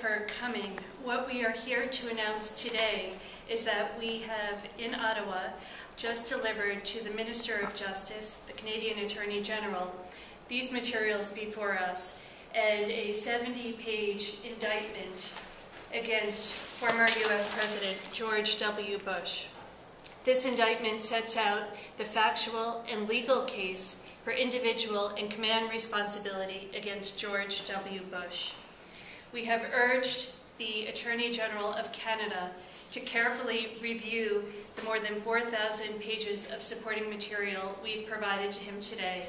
for coming. What we are here to announce today is that we have, in Ottawa, just delivered to the Minister of Justice, the Canadian Attorney General, these materials before us, and a 70-page indictment against former U.S. President George W. Bush. This indictment sets out the factual and legal case for individual and command responsibility against George W. Bush. We have urged the Attorney General of Canada to carefully review the more than 4,000 pages of supporting material we've provided to him today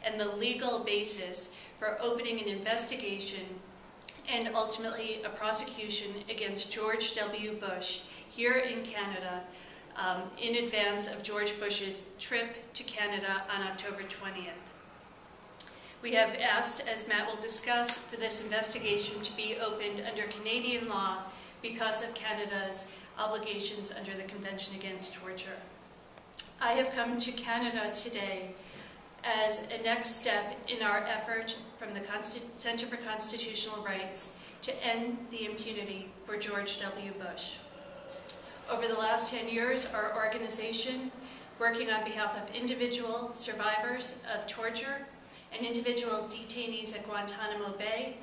and the legal basis for opening an investigation and ultimately a prosecution against George W. Bush here in Canada in advance of George Bush's trip to Canada on October 20th. We have asked, as Matt will discuss, for this investigation to be opened under Canadian law because of Canada's obligations under the Convention Against Torture. I have come to Canada today as a next step in our effort from the Center for Constitutional Rights to end the impunity for George W. Bush. Over the last 10 years, our organization, working on behalf of individual survivors of torture and individual detainees at Guantanamo Bay,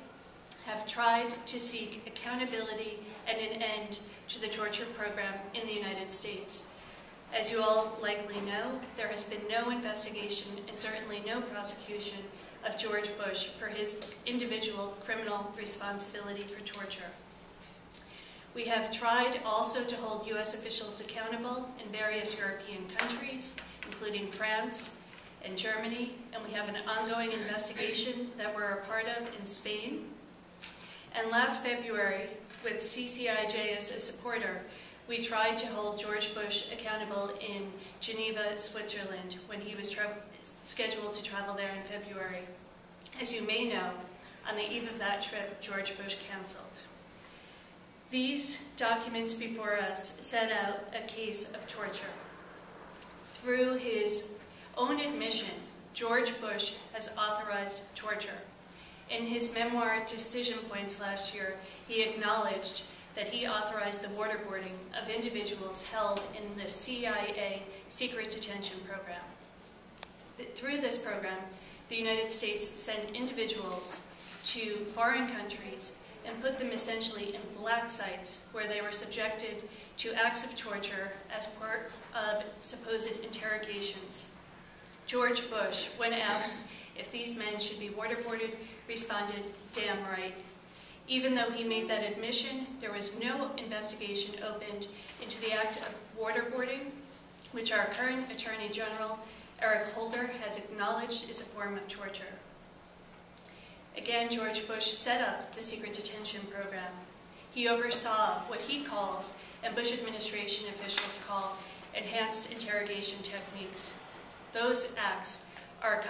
have tried to seek accountability and an end to the torture program in the United States. As you all likely know, there has been no investigation and certainly no prosecution of George Bush for his individual criminal responsibility for torture. We have tried also to hold U.S. officials accountable in various European countries, including France and Germany, and we have an ongoing investigation that we're a part of in Spain. And last February, with CCIJ as a supporter, we tried to hold George Bush accountable in Geneva, Switzerland, when he was scheduled to travel there in February. As you may know, on the eve of that trip, George Bush canceled. These documents before us set out a case of torture. Through his own admission, George Bush has authorized torture. In his memoir, Decision Points, last year, he acknowledged that he authorized the waterboarding of individuals held in the CIA secret detention program. Through this program, the United States sent individuals to foreign countries and put them essentially in black sites where they were subjected to acts of torture as part of supposed interrogations. George Bush, when asked if these men should be waterboarded, responded, "Damn right." Even though he made that admission, there was no investigation opened into the act of waterboarding, which our current Attorney General, Eric Holder, has acknowledged is a form of torture. Again, George Bush set up the secret detention program. He oversaw what he calls, and Bush administration officials call, enhanced interrogation techniques. Those acts are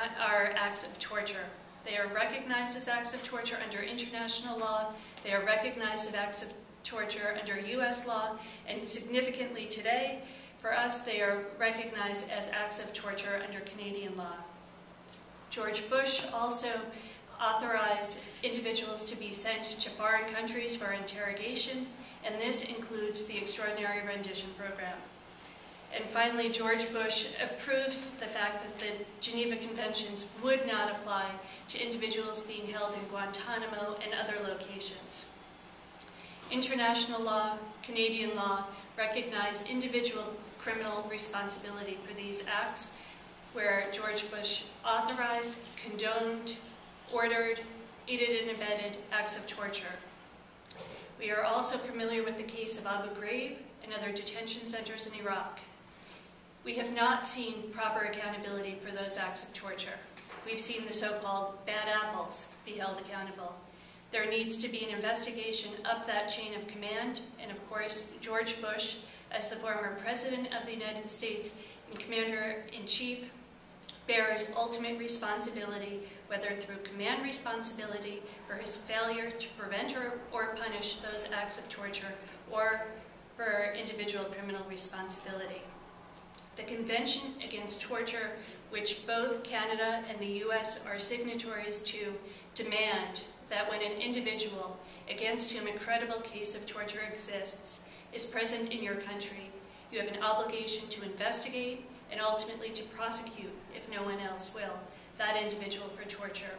acts of torture. They are recognized as acts of torture under international law. They are recognized as acts of torture under U.S. law. And significantly today, for us, they are recognized as acts of torture under Canadian law. George Bush also authorized individuals to be sent to foreign countries for interrogation, and this includes the Extraordinary Rendition Program. And finally, George Bush approved the fact that the Geneva Conventions would not apply to individuals being held in Guantanamo and other locations. International law, Canadian law, recognize individual criminal responsibility for these acts, where George Bush authorized, condoned, ordered, aided and abetted acts of torture. We are also familiar with the case of Abu Ghraib and other detention centers in Iraq. We have not seen proper accountability for those acts of torture. We've seen the so-called bad apples be held accountable. There needs to be an investigation up that chain of command, and of course, George Bush, as the former President of the United States and Commander-in-Chief, bears ultimate responsibility, whether through command responsibility for his failure to prevent or punish those acts of torture, or for individual criminal responsibility. The Convention Against Torture, which both Canada and the U.S. are signatories to, demand that when an individual against whom a credible case of torture exists is present in your country, you have an obligation to investigate and ultimately to prosecute, if no one else will, that individual for torture.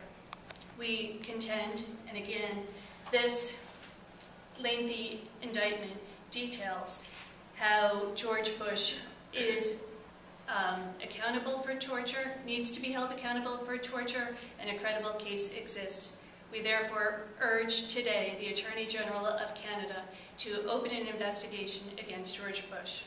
We contend, and again, this lengthy indictment details how George Bush is accountable for torture, needs to be held accountable for torture, and a credible case exists. We therefore urge today the Attorney General of Canada to open an investigation against George Bush.